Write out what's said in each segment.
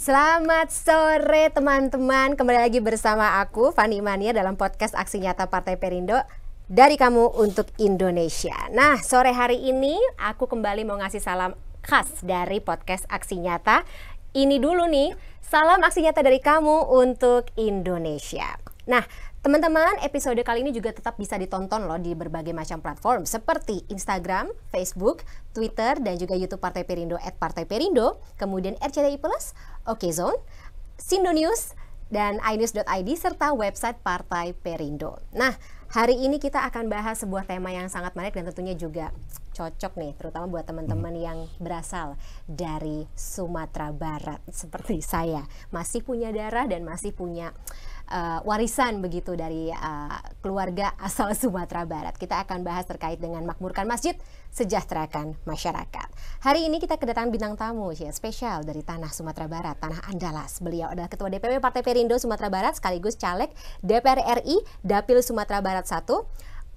Selamat sore teman-teman, kembali lagi bersama aku Fani Mania dalam podcast Aksi Nyata Partai Perindo, dari kamu untuk Indonesia. Nah, sore hari ini aku kembali mau ngasih salam khas dari podcast Aksi Nyata. Ini dulu nih, salam Aksi Nyata dari kamu untuk Indonesia. Nah, teman-teman, episode kali ini juga tetap bisa ditonton loh di berbagai macam platform seperti Instagram, Facebook, Twitter, dan juga YouTube Partai Perindo @partaiperindo, kemudian RCTI Plus, Okezone, Sindo News, dan inews.id, serta website Partai Perindo. Nah, hari ini kita akan bahas sebuah tema yang sangat menarik dan tentunya juga cocok nih, terutama buat teman-teman yang berasal dari Sumatera Barat seperti saya. Masih punya darah dan masih punya warisan begitu dari keluarga asal Sumatera Barat. Kita akan bahas terkait dengan makmurkan masjid, sejahterakan masyarakat. Hari ini kita kedatangan bintang tamu ya, spesial dari tanah Sumatera Barat, tanah Andalas. Beliau adalah Ketua DPW Partai Perindo Sumatera Barat sekaligus caleg DPR RI Dapil Sumatera Barat 1,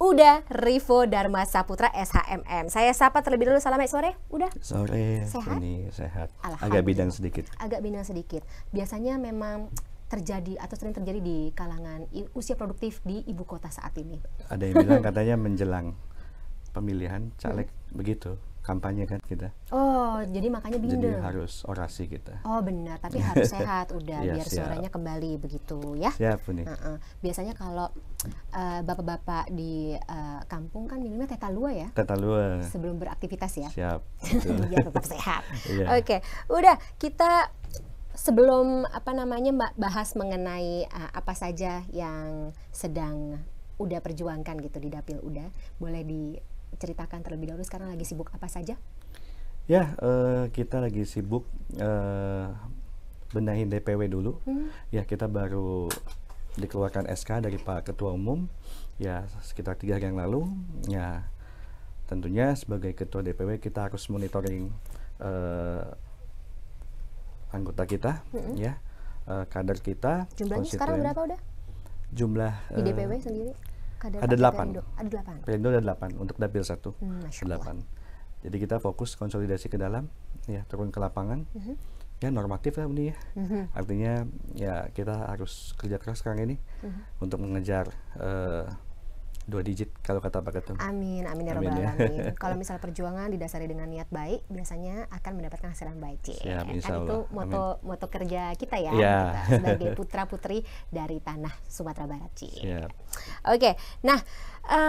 Uda Rivo Dharma Saputra SHMM. Saya sapa terlebih dulu. Selamat sore, Uda. Sore, sehat? ini sehat. Agak bidang sedikit. Agak bidang sedikit. Biasanya memang terjadi atau sering terjadi di kalangan usia produktif di ibu kota saat ini. Ada yang bilang katanya menjelang pemilihan caleg begitu, kampanye kan kita. Oh, jadi makanya bindeng. Jadi harus orasi kita. Oh benar, tapi harus sehat udah Ya, biar suaranya kembali begitu ya. Siap nih. Biasanya kalau bapak-bapak di kampung kan minumnya teh talua ya. Teh talua. Sebelum beraktivitas ya. Siap. Biar tetap sehat. Iya. Oke, udah kita sebelum bahas mengenai apa saja yang sedang Uda perjuangkan gitu di Dapil Uda, boleh diceritakan terlebih dahulu sekarang lagi sibuk apa saja? Ya, kita lagi sibuk benahin DPW dulu. Ya, kita baru dikeluarkan SK dari Pak Ketua Umum ya sekitar 3 hari yang lalu. Ya, tentunya sebagai Ketua DPW kita harus monitoring anggota kita, ya, kader kita. Jumlahnya sekarang berapa udah? Jumlah di DPW sendiri? Kader ada 8. Ada 8. Perindo ada 8 untuk Dapil 1. 8. Jadi kita fokus konsolidasi ke dalam, ya, turun ke lapangan. Ya, normatif lah ini ya. Artinya ya kita harus kerja keras sekarang ini untuk mengejar 2 digit kalau kata Pak Ketum. Amin, amin ya rabbal alamin. Kalau misal perjuangan didasari dengan niat baik, biasanya akan mendapatkan hasil yang baik. Siap, kan itu moto kerja kita ya, ya. Kita sebagai putra-putri dari tanah Sumatera Barat. Siap. Oke, nah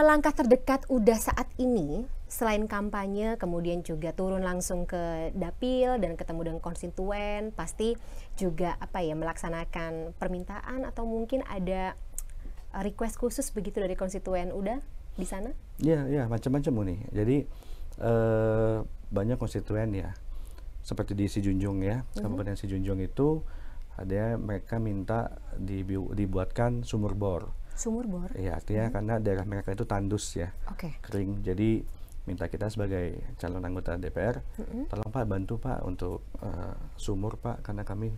langkah terdekat udah saat ini selain kampanye, kemudian juga turun langsung ke dapil dan ketemu dengan konstituen, pasti juga melaksanakan permintaan atau mungkin ada request khusus begitu dari konstituen udah di sana? Ya, macam-macam nih. Jadi banyak konstituen ya, seperti di Sijunjung ya, Kabupaten Sijunjung itu ada mereka minta dibuatkan sumur bor. Sumur bor? Ya, artinya karena daerah mereka itu tandus ya, kering. Jadi minta kita sebagai calon anggota DPR, tolong Pak bantu Pak untuk sumur Pak, karena kami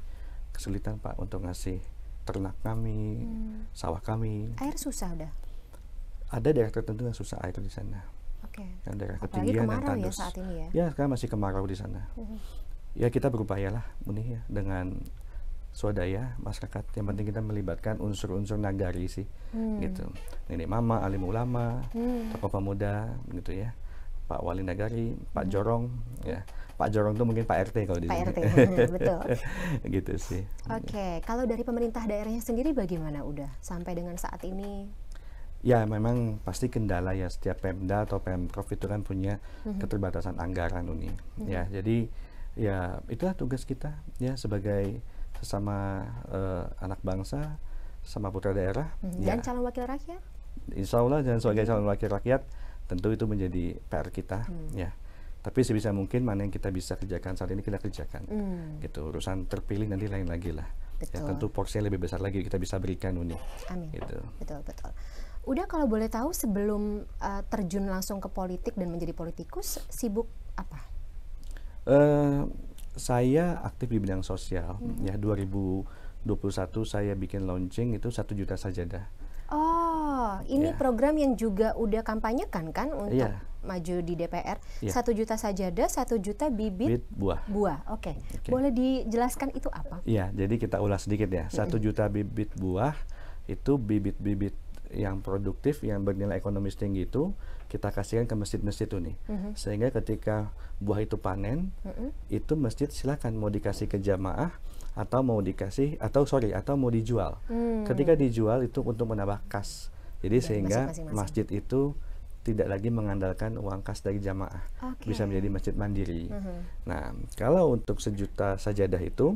kesulitan Pak untuk ngasih ternak kami, sawah kami. Air susah udah? Ada daerah tertentu yang susah air di sana. Yang daerah ketinggian yang tandus. Ya saat ini ya? Ya, sekarang masih kemarau di sana. Ya, kita berupaya lah ya, dengan swadaya masyarakat. Yang penting kita melibatkan unsur-unsur nagari sih, gitu. Nenek mama, alim ulama, tokoh pemuda, gitu ya. Pak Wali Nagari, Pak Jorong, ya. Pak Jorong itu mungkin Pak RT kalau di sini. Pak RT, betul. Gitu sih. Oke, kalau dari pemerintah daerahnya sendiri bagaimana udah sampai dengan saat ini? Ya, memang pasti kendala ya, setiap Pemda atau Pemprov itu kan punya keterbatasan anggaran Uni. Ya, jadi ya itulah tugas kita ya sebagai sesama anak bangsa, sama putra daerah. Dan calon wakil rakyat? Insya Allah, dan sebagai calon wakil rakyat tentu itu menjadi PR kita ya. Tapi sebisa mungkin mana yang kita bisa kerjakan saat ini kita kerjakan. Gitu. Urusan terpilih nanti lain lagi lah. Ya, tentu porsinya lebih besar lagi kita bisa berikan Uni. Amin. Gitu. Betul. Udah, kalau boleh tahu sebelum terjun langsung ke politik dan menjadi politikus, sibuk apa? Saya aktif di bidang sosial. Ya, 2021 saya bikin launching itu 1 juta sajadah. Oh, ini program yang juga udah kampanyekan kan untuk maju di DPR, Iya. 1 juta sajadah, 1 juta bibit Bibit buah. buah. Oke. Oke. Boleh dijelaskan itu apa? Iya, jadi kita ulas sedikit ya. 1 juta bibit buah itu bibit-bibit yang produktif, yang bernilai ekonomis tinggi itu kita kasihkan ke masjid-masjid itu nih. Sehingga ketika buah itu panen, itu masjid silakan mau dikasih ke jamaah atau mau dikasih atau mau dijual. Ketika dijual itu untuk menambah kas. Jadi Dari sehingga masing-masing. masjid itu tidak lagi mengandalkan uang kas dari jamaah, Oke. bisa menjadi masjid mandiri. Nah, kalau untuk 1 juta sajadah itu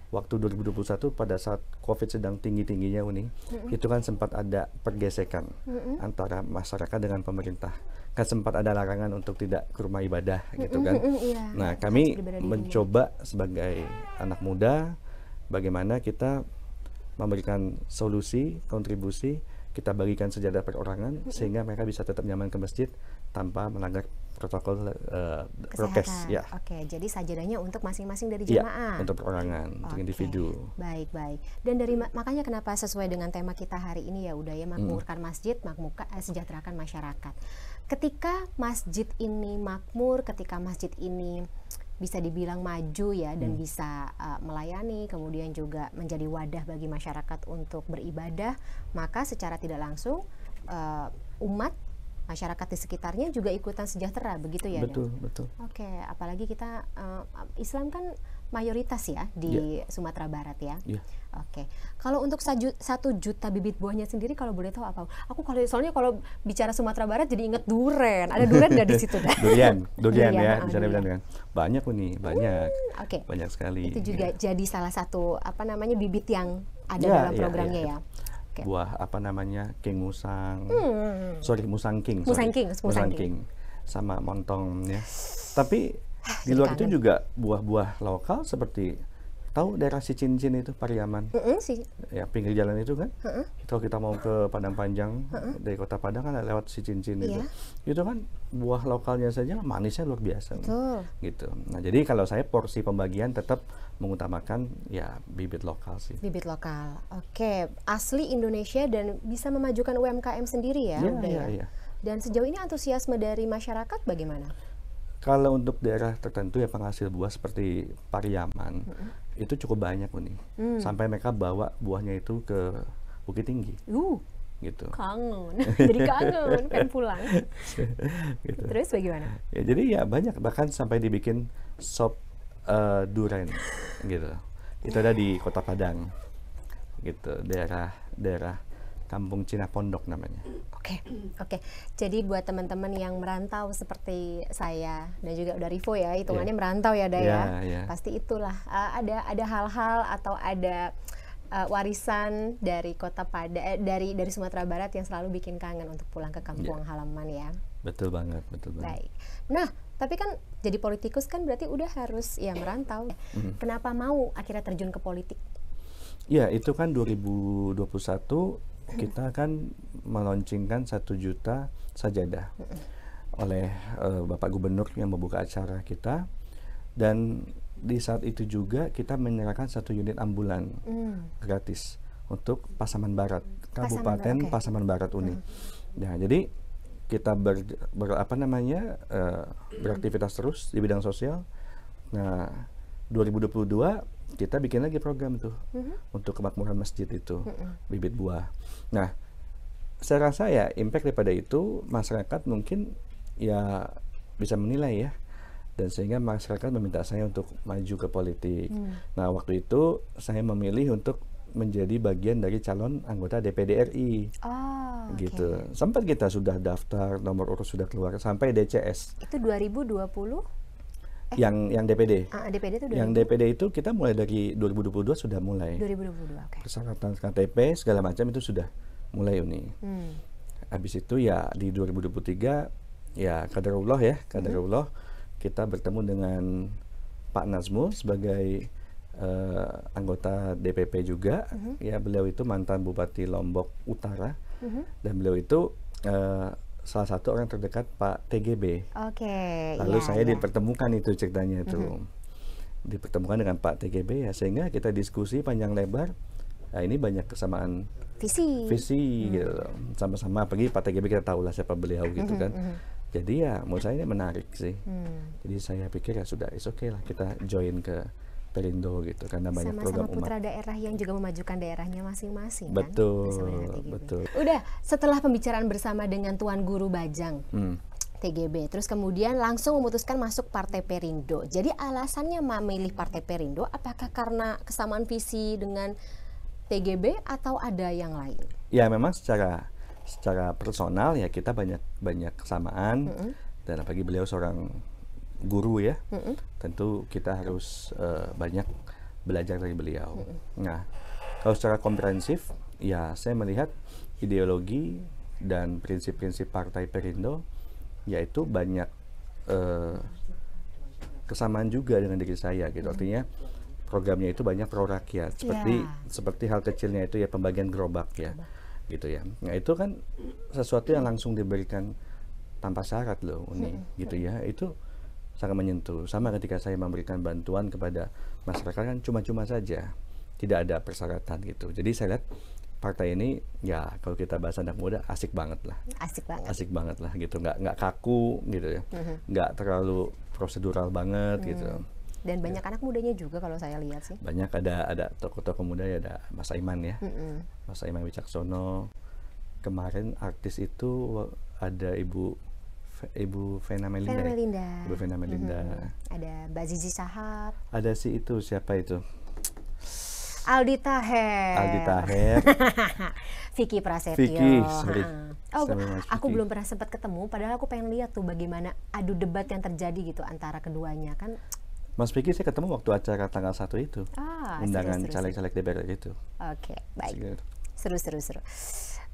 waktu 2021 pada saat COVID sedang tinggi-tingginya Uni, itu kan sempat ada pergesekan antara masyarakat dengan pemerintah. Kan sempat ada larangan untuk tidak ke rumah ibadah gitu kan. Iya. Nah, kami Harus beribadah di mencoba sebagai anak muda bagaimana kita memberikan solusi, kontribusi, kita bagikan sejadah perorangan sehingga mereka bisa tetap nyaman ke masjid tanpa melanggar protokol prokes kesehatan. ya. Oke, jadi sajadahnya untuk masing-masing dari Iya, jamaah. untuk perorangan, untuk Oke, individu. Baik, baik. Dan makanya kenapa sesuai dengan tema kita hari ini ya, udah ya, makmurkan masjid, sejahterakan masyarakat. Ketika masjid ini makmur, ketika masjid ini bisa dibilang maju ya dan bisa melayani, kemudian juga menjadi wadah bagi masyarakat untuk beribadah, maka secara tidak langsung umat masyarakat di sekitarnya juga ikutan sejahtera, begitu ya? Betul, Dan? betul. Oke, apalagi kita Islam kan mayoritas ya di Sumatera Barat ya. Iya. Oke, kalau untuk 1 juta bibit buahnya sendiri, kalau boleh tahu apa? Aku soalnya kalau bicara Sumatera Barat jadi inget duren. Ada duren nggak di situ? Durian Durian, ya, ah, bisa durian. dibilang. Banyak Uni, banyak. Oke. Banyak sekali. Itu juga jadi salah satu bibit yang ada Ya, dalam ya, programnya ya. ya. Oke. Buah King Musang. Musang King. Musang sorry. King, Musang King. Sama montong ya. Tapi di luar itu kangen. juga buah-buah lokal seperti tahu daerah Cincin itu Pariaman. Sih. Ya, pinggir jalan itu kan. Kalau kita mau ke Padang Panjang dari Kota Padang kan lewat Cincin itu. Iya. Itu kan buah lokalnya saja manisnya luar biasa. Betul. Gitu. Nah, jadi kalau saya porsi pembagian tetap mengutamakan ya bibit lokal sih. Bibit lokal. Oke, asli Indonesia dan bisa memajukan UMKM sendiri ya, Iya, udah iya, ya. iya. Dan sejauh ini antusiasme dari masyarakat bagaimana? Kalau untuk daerah tertentu ya penghasil buah seperti Pariaman itu cukup banyak Uni. Sampai mereka bawa buahnya itu ke Bukit Tinggi gitu. Kangen. Jadi kangen, pengen pulang. Gitu. Terus bagaimana? Ya, jadi ya banyak bahkan sampai dibikin sop duren gitu. Itu ada di Kota Padang. Gitu, daerah Kampung Cina Pondok namanya. Oke, oke. Jadi buat teman-teman yang merantau seperti saya dan juga udah Rivo ya, hitungannya merantau ya, Daya. Yeah. Pasti itulah ada hal-hal atau ada warisan dari Kota Padang, dari Sumatera Barat yang selalu bikin kangen untuk pulang ke kampung halaman ya. Betul banget, betul banget. Baik. Nah, tapi kan jadi politikus kan berarti udah harus ya merantau. Kenapa mau akhirnya terjun ke politik? Ya, itu kan 2021 kita kan meluncurkan 1 juta sajadah oleh Bapak Gubernur yang membuka acara kita, dan di saat itu juga kita menyerahkan 1 unit ambulan gratis untuk Pasaman Barat, Kabupaten Pasaman Barat Uni. Nah, jadi kita beraktivitas terus di bidang sosial. Nah, 2022 kita bikin lagi program tuh untuk kemakmuran masjid itu, bibit buah. Nah, saya rasa ya impact daripada itu masyarakat mungkin ya bisa menilai ya, dan sehingga masyarakat meminta saya untuk maju ke politik. Nah, waktu itu saya memilih untuk menjadi bagian dari calon anggota DPD RI. Oh, gitu. Sempat kita sudah daftar, nomor urut sudah keluar sampai DCS. Itu 2020? Yang DPD. DPD itu Yang DPD itu kita mulai dari 2022 sudah mulai. 2022, oke. Persyaratan KTP segala macam itu sudah mulai Uni. Habis itu ya di 2023 ya qadarullah kita bertemu dengan Pak Nazmul sebagai anggota DPP juga. Ya, beliau itu mantan Bupati Lombok Utara dan beliau itu salah satu orang terdekat Pak TGB. Oke. Lalu saya dipertemukan itu ceritanya itu. Dipertemukan dengan Pak TGB ya, sehingga kita diskusi panjang lebar. Nah, ini banyak kesamaan visi gitu. Sama-sama, pergi Pak TGB kita tahu lah siapa beliau gitu kan. Jadi ya menurut saya ini menarik sih. Jadi saya pikir ya sudah, it's okay lah kita join ke Perindo gitu, karena banyak program Sama-sama putra umat. daerah yang juga memajukan daerahnya masing-masing kan. Betul, Bersama dengan TGB. betul. Udah, setelah pembicaraan bersama dengan Tuan Guru Bajang TGB, terus kemudian langsung memutuskan masuk Partai Perindo. Jadi alasannya memilih Partai Perindo apakah karena kesamaan visi dengan TGB atau ada yang lain? Ya memang secara personal ya kita banyak kesamaan, dan apalagi beliau seorang guru ya, tentu kita harus banyak belajar dari beliau. Nah, kalau secara komprehensif ya saya melihat ideologi dan prinsip-prinsip Partai Perindo yaitu banyak kesamaan juga dengan diri saya gitu. Artinya programnya itu banyak pro rakyat, seperti hal kecilnya itu ya pembagian gerobak ya gitu ya. Nah itu kan sesuatu yang langsung diberikan tanpa syarat loh Uni gitu ya. Itu sangat menyentuh. Sama ketika saya memberikan bantuan kepada masyarakat kan cuma-cuma saja, tidak ada persyaratan gitu. Jadi saya lihat partai ini ya kalau kita bahas anak muda asik banget lah. Asik banget lah gitu. Nggak kaku gitu ya. Nggak terlalu prosedural banget gitu. Dan banyak anak mudanya juga kalau saya lihat sih. Banyak ada tokoh-tokoh muda ya, ada Mas Aiman ya. Mas Aiman Wicaksono. Kemarin artis itu ada Ibu Vena Melinda. Ibu Vena Melinda. Ada Mbak Zizi Sahab. Ada si itu, siapa itu? Aldi Taher. Vicky Prasetyo. Vicky, sorry. Aku belum pernah sempat ketemu, padahal aku pengen lihat tuh bagaimana adu debat yang terjadi gitu antara keduanya kan. Mas Vicky saya ketemu waktu acara tanggal 1 itu. Undangan caleg-caleg DPR itu. Oke, baik. Seru.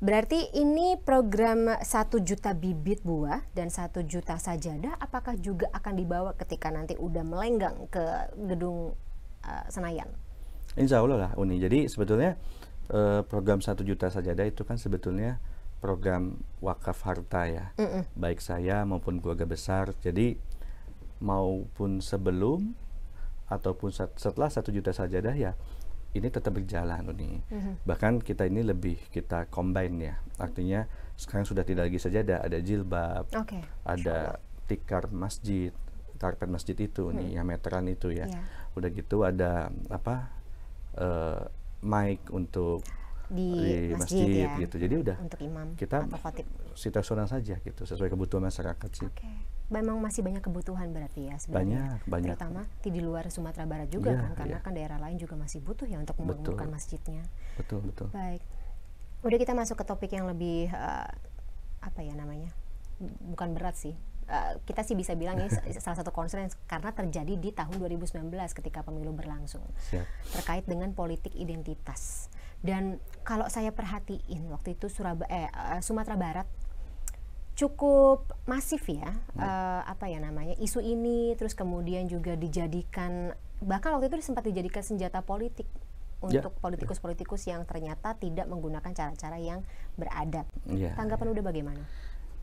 Berarti ini program 1 juta bibit buah dan 1 juta sajadah apakah juga akan dibawa ketika nanti udah melenggang ke gedung Senayan? Insya Allah lah Uni. Jadi sebetulnya program 1 juta sajadah itu kan sebetulnya program wakaf harta ya. Baik saya maupun keluarga besar. Jadi maupun sebelum ataupun setelah 1 juta sajadah ya ini tetap berjalan Uni. Bahkan kita ini lebih kita combine ya. Artinya sekarang sudah tidak lagi sajadah, ada jilbab, ada tikar masjid, karpet masjid itu Uni, yang meteran itu ya. Udah gitu ada apa mic untuk di masjid ya, gitu. Jadi udah untuk imam kita atau khatib situasional saja gitu sesuai kebutuhan masyarakat sih. Memang masih banyak kebutuhan berarti ya sebenarnya. Banyak. Terutama di luar Sumatera Barat juga kan, karena kan daerah lain juga masih butuh ya untuk membangunkan masjidnya. Betul. Baik. Udah kita masuk ke topik yang lebih apa ya namanya? Bukan berat sih. Kita sih bisa bilang ini salah satu concern karena terjadi di tahun 2019 ketika pemilu berlangsung. Terkait dengan politik identitas. Dan kalau saya perhatiin waktu itu Sumatera Barat cukup masif ya, apa ya namanya, isu ini, terus kemudian juga dijadikan, bahkan waktu itu sempat dijadikan senjata politik untuk politikus-politikus yang ternyata tidak menggunakan cara-cara yang beradab. Tanggapan udah bagaimana?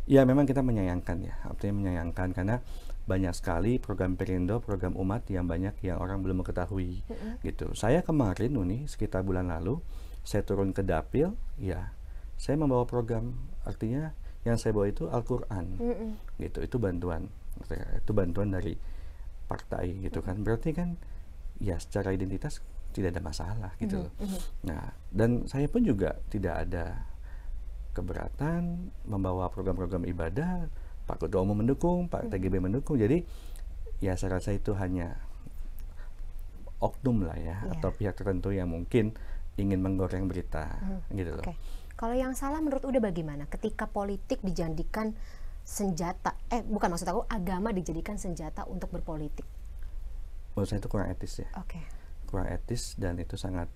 Ya memang kita menyayangkan ya, artinya menyayangkan karena banyak sekali program Perindo, program umat yang banyak yang orang belum mengetahui gitu. Saya kemarin Uni, sekitar bulan lalu, saya turun ke Dapil, ya saya membawa program, artinya yang saya bawa itu Al-Quran gitu, itu bantuan dari partai gitu kan, berarti kan ya secara identitas tidak ada masalah gitu loh. Nah dan saya pun juga tidak ada keberatan membawa program-program ibadah, Pak Ketua Umum mendukung, Pak TGB mendukung, jadi ya saya rasa itu hanya oknum lah ya, atau pihak tertentu yang mungkin ingin menggoreng berita gitu loh. Kalau yang salah menurut Uda bagaimana ketika politik dijadikan senjata, bukan, maksud aku agama dijadikan senjata untuk berpolitik? Menurut saya itu kurang etis ya. Kurang etis dan itu sangat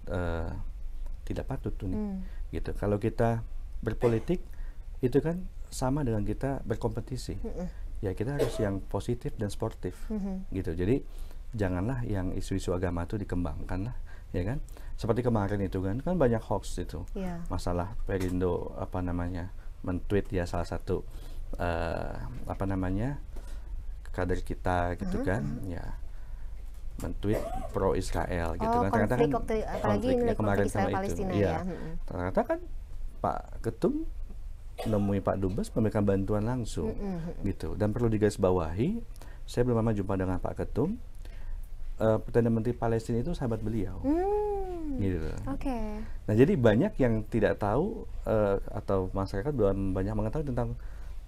tidak patut tuh nih. Gitu. Kalau kita berpolitik itu kan sama dengan kita berkompetisi. Ya kita harus yang positif dan sportif gitu. Jadi janganlah yang isu-isu agama itu dikembangkan lah, ya kan? Seperti kemarin itu kan banyak hoax itu, masalah Perindo apa namanya men-tweet ya salah satu apa namanya kader kita gitu kan, ya men-tweet pro Israel gitu kan. Ternyata kan apalagi ini kemarin Israel sama Palestina itu, ya. Ternyata kan Pak Ketum menemui Pak Dubes memberikan bantuan langsung gitu. Dan perlu digarisbawahi, saya belum lama jumpa dengan Pak Ketum, Perdana Menteri Palestina itu sahabat beliau. Gitu. Nah, jadi banyak yang tidak tahu atau masyarakat belum banyak mengetahui tentang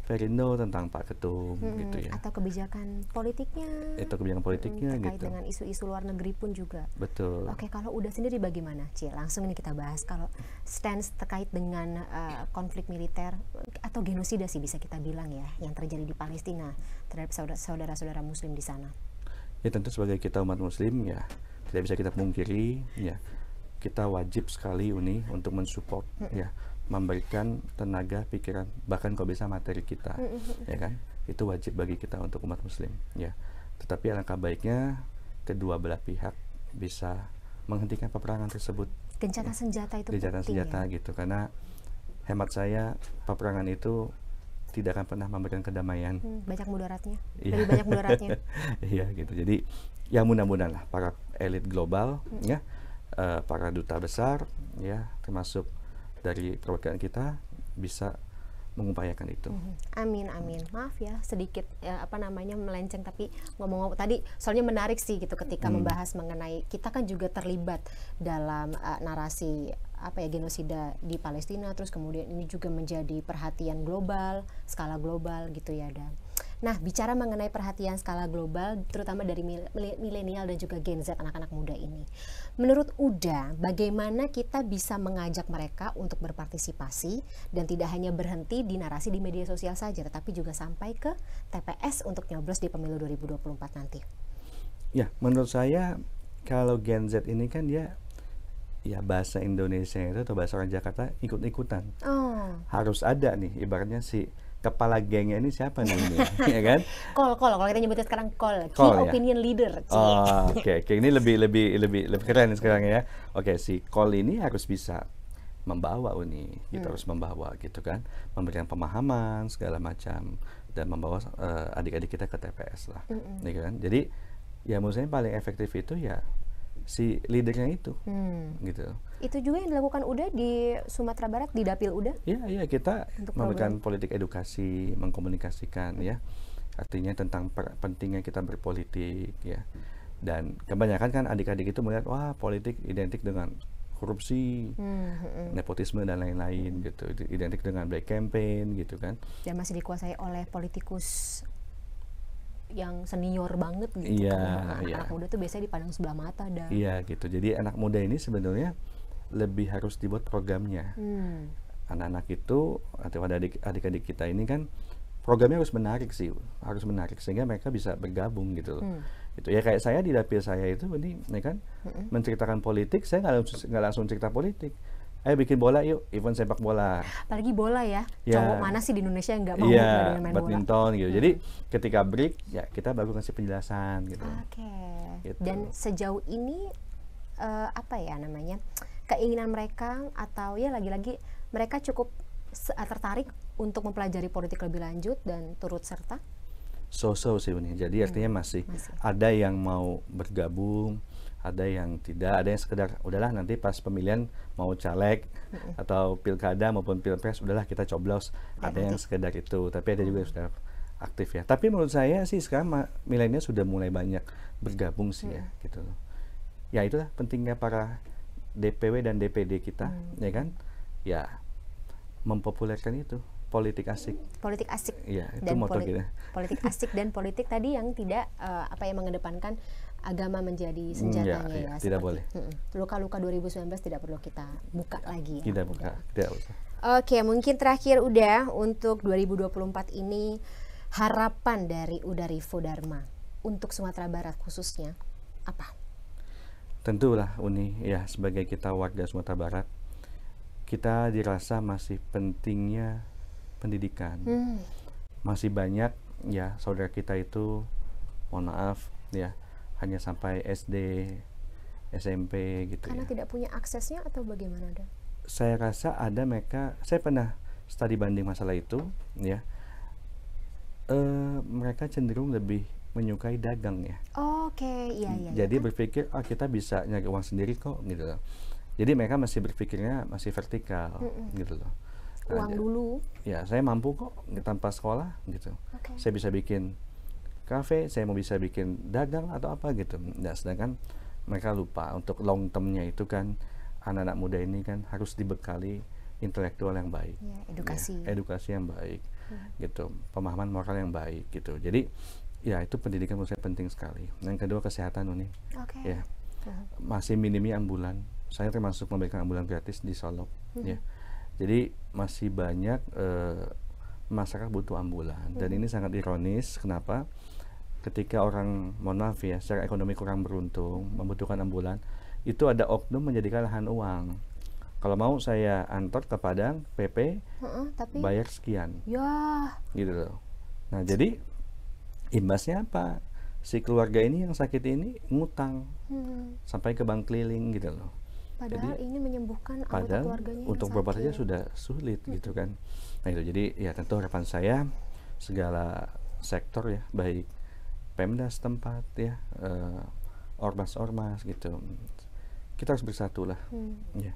Perindo, tentang Pak Ketum gitu ya. Atau kebijakan politiknya. Itu kebijakan politiknya terkait gitu. dengan isu-isu luar negeri pun juga. Betul. Oke, kalau udah sendiri bagaimana, Ci? Langsung ini kita bahas kalau stance terkait dengan konflik militer atau genosida sih bisa kita bilang ya, yang terjadi di Palestina terhadap saudara-saudara Muslim di sana. Ya tentu sebagai kita umat Muslim ya tidak bisa kita pungkiri ya, kita wajib sekali Uni untuk mensupport ya, memberikan tenaga, pikiran, bahkan kalau bisa materi kita, ya kan? Itu wajib bagi kita untuk umat Muslim, ya. Tetapi alangkah baiknya kedua belah pihak bisa menghentikan peperangan tersebut. Gencatan senjata itu gencatan penting senjata ya? gitu, karena hemat saya peperangan itu tidak akan pernah memberikan kedamaian. Banyak mudaratnya, lebih banyak mudaratnya. Iya gitu. Jadi ya mudah-mudahan lah para elit global, ya, para duta besar, ya, termasuk dari perwakilan kita bisa mengupayakan itu. Amin, amin. Maaf ya sedikit melenceng, tapi ngomong-ngomong tadi soalnya menarik sih gitu ketika membahas mengenai kita kan juga terlibat dalam narasi genosida di Palestina, terus kemudian ini juga menjadi perhatian global, skala global gitu ya, Dan. Nah, bicara mengenai perhatian skala global, terutama dari milenial dan juga Gen Z, anak-anak muda ini. Menurut Uda, bagaimana kita bisa mengajak mereka untuk berpartisipasi dan tidak hanya berhenti di narasi di media sosial saja, tetapi juga sampai ke TPS untuk nyoblos di pemilu 2024 nanti? Ya, menurut saya kalau Gen Z ini kan dia ya bahasa Indonesia itu atau bahasa orang Jakarta ikut-ikutan. Harus ada nih, ibaratnya si kepala gengnya ini siapa nih ini, ya kan? Kalau kita nyebutnya sekarang key opinion leader. Oke, ini lebih keren sekarang ya. Oke, si Call ini harus bisa membawa Uni, gitu, harus membawa gitu kan, memberikan pemahaman segala macam dan membawa adik-adik kita ke TPS lah, gitu kan. Jadi ya menurut saya paling efektif itu ya si leadernya itu, gitu. Itu juga yang dilakukan Uda di Sumatera Barat, di Dapil Uda? Iya, kita memberikan politik edukasi, mengkomunikasikan ya, artinya tentang pentingnya kita berpolitik ya. Dan kebanyakan kan adik-adik itu melihat wah politik identik dengan korupsi, nepotisme dan lain-lain gitu, identik dengan black campaign gitu kan. Dan masih dikuasai oleh politikus yang senior banget Iya, gitu. Anak muda tuh biasanya dipandang sebelah mata dan. Iya gitu. Jadi anak muda ini sebenarnya lebih harus dibuat programnya. Anak-anak itu atau adik-adik kita ini kan programnya harus menarik sih, harus menarik sehingga mereka bisa bergabung gitu. Gitu ya, kayak saya di dapil saya itu ini ya kan menceritakan politik, saya nggak langsung cerita politik. Ayo bikin bola yuk, event sepak bola. Apalagi bola ya, cowok mana sih di Indonesia yang nggak mau main badminton bola gitu. Jadi ketika break ya kita baru kasih penjelasan gitu. Gitu. Dan sejauh ini keinginan mereka atau ya lagi-lagi mereka cukup tertarik untuk mempelajari politik lebih lanjut dan turut serta? So-so sih ini. Jadi artinya masih ada yang mau bergabung, ada yang tidak, ada yang sekedar udahlah nanti pas pemilihan mau caleg atau pilkada maupun pilpres udahlah kita coblos, ada yang sekedar itu, tapi ada juga yang sudah aktif ya. Tapi menurut saya sih sekarang milenial sudah mulai banyak bergabung sih ya gitu loh. Ya itulah pentingnya para DPW dan DPD kita, ya kan? Ya mempopulerkan itu politik asik. Politik asik. Iya, itu moto kita. Politik asik dan politik tadi yang tidak mengedepankan agama menjadi senjatanya ya. Tidak boleh. Luka-luka 2019 tidak perlu kita buka lagi ya. Tidak buka, tidak usah. Oke, mungkin terakhir udah untuk 2024 ini harapan dari Uda Rifo Dharma untuk Sumatera Barat khususnya apa? Tentulah Uni ya, sebagai kita warga Sumatera Barat, kita dirasa masih pentingnya pendidikan. Masih banyak ya saudara kita itu, mohon maaf ya, hanya sampai SD, SMP gitu. Karena tidak punya aksesnya atau bagaimana, Dan? Saya rasa ada mereka, saya pernah studi banding masalah itu ya. Mereka cenderung lebih menyukai dagang ya. Iya. Jadi berpikir kita bisa nyari uang sendiri kok gitu loh. Jadi mereka masih berpikirnya masih vertikal gitu loh. uang dulu. Ya, saya mampu kok tanpa sekolah gitu. Saya bisa bikin kafe, saya mau bisa bikin dagang atau apa gitu. Nah, sedangkan mereka lupa untuk long termnya itu kan anak-anak muda ini kan harus dibekali intelektual yang baik, edukasi yang baik, gitu, pemahaman moral yang baik gitu. Jadi ya itu pendidikan menurut saya penting sekali. Yang kedua kesehatan nih, ya masih minimnya ambulan. Saya termasuk memberikan ambulan gratis di Solok, ya. Jadi masih banyak masyarakat butuh ambulan dan ini sangat ironis. Kenapa? Ketika orang, mohon maaf ya, secara ekonomi kurang beruntung, membutuhkan ambulan, itu ada oknum menjadikan lahan uang. Kalau mau saya antar ke Padang, PP, tapi bayar sekian. Ya. Gitu loh. Nah, jadi imbasnya apa? Si keluarga ini yang sakit ini ngutang sampai ke bank keliling gitu loh. Padahal jadi, ingin menyembuhkan anggota keluarganya yang untuk berobat saja sudah sulit gitu kan. Nah itu, jadi ya tentu harapan saya segala sektor ya, baik Pemda setempat ya, ormas-ormas gitu, kita harus bersatu lah, ya.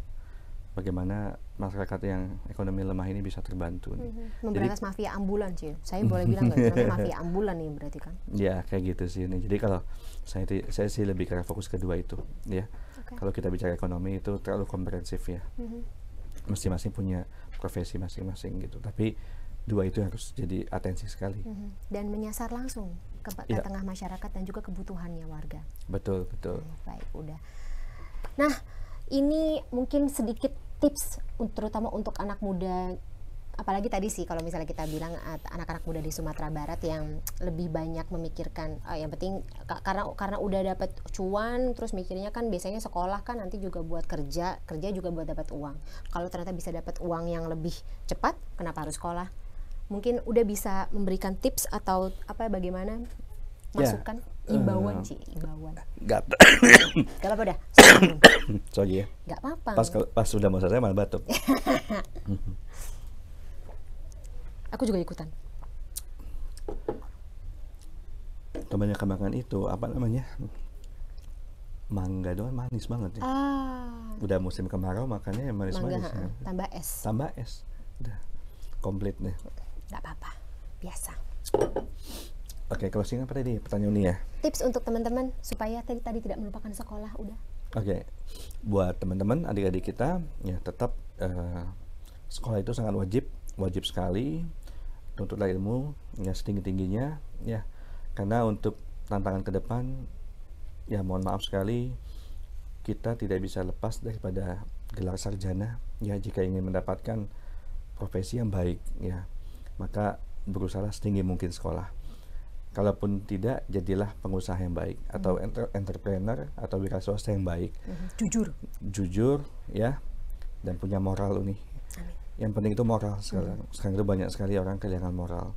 Bagaimana masyarakat yang ekonomi lemah ini bisa terbantu nih. Memberantas mafia ambulan sih, saya boleh bilang nggak? Namanya mafia ambulan nih berarti kan? Ya kayak gitu sih. Jadi kalau saya sih lebih ke fokus kedua itu, ya. Kalau kita bicara ekonomi itu terlalu komprehensif ya, masing-masing punya profesi masing-masing gitu. Tapi dua itu harus jadi atensi sekali. Dan menyasar langsung ke tengah masyarakat dan juga kebutuhannya warga. Betul. Baik, udah. Nah, ini mungkin sedikit tips terutama untuk anak muda, apalagi tadi sih kalau misalnya kita bilang anak-anak muda di Sumatera Barat yang lebih banyak memikirkan yang penting karena udah dapat cuan, terus mikirnya kan biasanya sekolah kan nanti juga buat kerja juga buat dapat uang. Kalau ternyata bisa dapat uang yang lebih cepat, kenapa harus sekolah? Mungkin udah bisa memberikan tips atau bagaimana masukan imbauan imbauan. Gak apa-apa dah. Sorry ya. Gak apa-apa. Pas sudah mau selesai malah batuk. Aku juga ikutan. Kebanyakan makan itu apa namanya? Mangga doang manis banget ya. Udah musim kemarau makannya manis-manis. Ya. Tambah es. Udah komplit deh. Gak apa-apa, biasa. Oke, closing apa tadi pertanyaan ini ya? Tips untuk teman-teman supaya tadi tidak melupakan sekolah, udah. Oke, buat teman-teman adik-adik kita ya tetap sekolah itu sangat wajib sekali. Tuntutlah ilmu ya setinggi-tingginya ya, karena untuk tantangan ke depan ya mohon maaf sekali kita tidak bisa lepas daripada gelar sarjana ya. Jika ingin mendapatkan profesi yang baik ya, maka berusaha setinggi mungkin sekolah. Kalaupun tidak, jadilah pengusaha yang baik atau entrepreneur atau wira swasta yang baik. Jujur ya, dan punya moral nih. Amin. Yang penting itu moral sekarang. Sekarang itu banyak sekali orang kehilangan moral.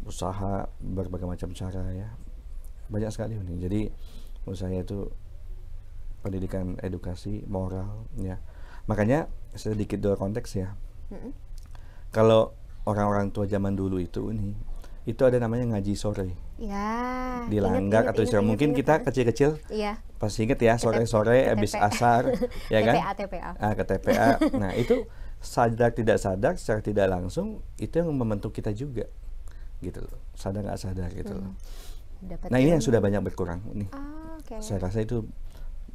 Usaha berbagai macam cara ya. Banyak sekali nih. Jadi menurut saya itu pendidikan edukasi moral ya. Makanya sedikit dua konteks ya. Kalau orang-orang tua zaman dulu itu itu ada namanya ngaji sore ya, di Langgar atau istilah mungkin kita kecil-kecil pasti inget ya, sore-sore habis asar ya kan, TPA. Ke TPA. Nah itu sadar tidak sadar, secara tidak langsung itu yang membentuk kita juga gitu loh, sadar nggak sadar gitu loh. Nah ini yang sudah banyak berkurang nih. Saya rasa itu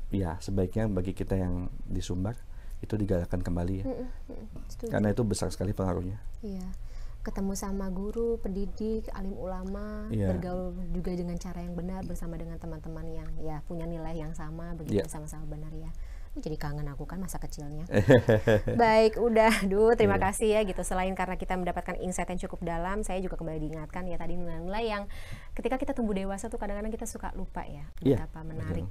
ya sebaiknya bagi kita yang di Sumbar itu digalakkan kembali ya. Karena itu besar sekali pengaruhnya. Iya. Ketemu sama guru, pendidik, alim ulama, bergaul juga dengan cara yang benar bersama dengan teman-teman yang ya punya nilai yang sama, begitu sama-sama benar ya. Jadi kangen aku kan masa kecilnya. Baik, udah, terima kasih ya gitu. Selain karena kita mendapatkan insight yang cukup dalam, saya juga kembali diingatkan ya tadi nilai-nilai yang ketika kita tumbuh dewasa tuh kadang-kadang kita suka lupa ya, betapa menarik.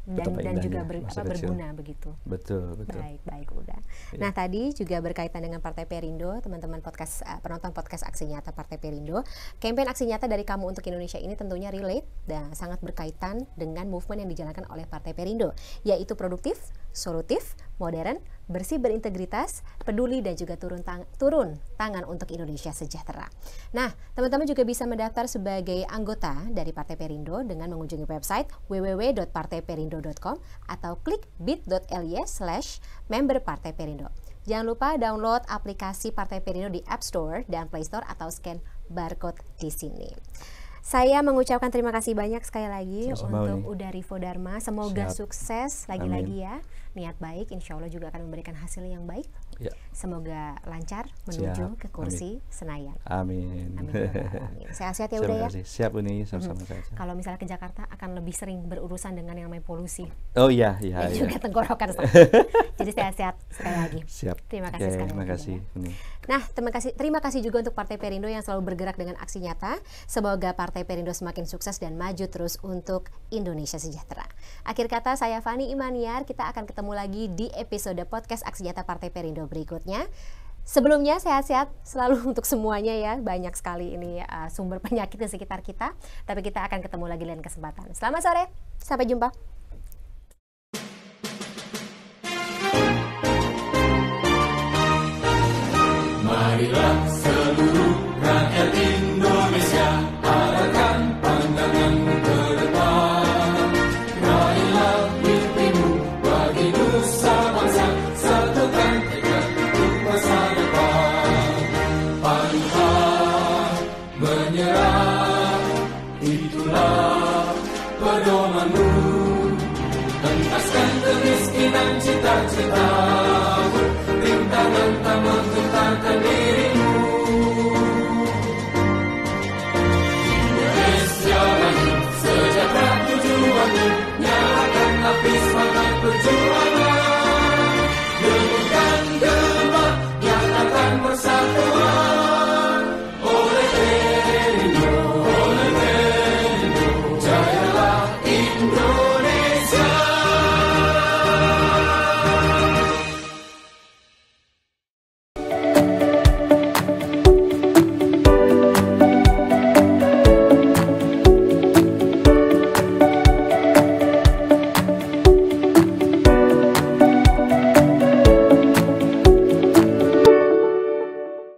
Dan juga berguna begitu. Betul. Baik udah. Nah tadi juga berkaitan dengan Partai Perindo, teman-teman penonton podcast Aksi Nyata Partai Perindo, kampanye Aksi Nyata dari Kamu untuk Indonesia ini tentunya relate dan sangat berkaitan dengan movement yang dijalankan oleh Partai Perindo, yaitu produktif, solutif, modern, bersih, berintegritas, peduli, dan juga turun tangan untuk Indonesia sejahtera. Nah, teman-teman juga bisa mendaftar sebagai anggota dari Partai Perindo dengan mengunjungi website www.partaiperindo.com atau klik bit.ly/member Partai Perindo. Jangan lupa download aplikasi Partai Perindo di App Store dan Play Store atau scan barcode di sini. Saya mengucapkan terima kasih banyak sekali lagi untuk Udarivo Dharma. Semoga sukses lagi-lagi ya. Niat baik, insya Allah juga akan memberikan hasil yang baik. Ya. Semoga lancar menuju ke kursi Senayan. Amin. Amin. Sehat-sehat ya Uda ya. Siap Uni, sama-sama saja. Kalau misalnya ke Jakarta akan lebih sering berurusan dengan yang namanya polusi. Oh iya, Dan juga tenggorokan. Jadi sehat-sehat sekali lagi. Siap. Terima kasih sekali. Terima kasih Uni. Nah, terima kasih juga untuk Partai Perindo yang selalu bergerak dengan aksi nyata. Semoga Partai Perindo semakin sukses dan maju terus untuk Indonesia sejahtera. Akhir kata, saya Fani Imaniar. Kita akan ketemu lagi di episode podcast Aksi Nyata Partai Perindo berikutnya. Sebelumnya, sehat-sehat selalu untuk semuanya ya. Banyak sekali ini sumber penyakit di sekitar kita. Tapi kita akan ketemu lagi lain kesempatan. Selamat sore, sampai jumpa. Marilah seluruh rakyat Indonesia arahkan pandanganmu ke depan. Raihlah mimpimu bagi nusa bangsa, satukan tekad untuk masa depan. Pantang menyerah, itulah pedomanmu. Entaskan kemiskinan cita-citamu, rintangan tak mengentarkan dirimu.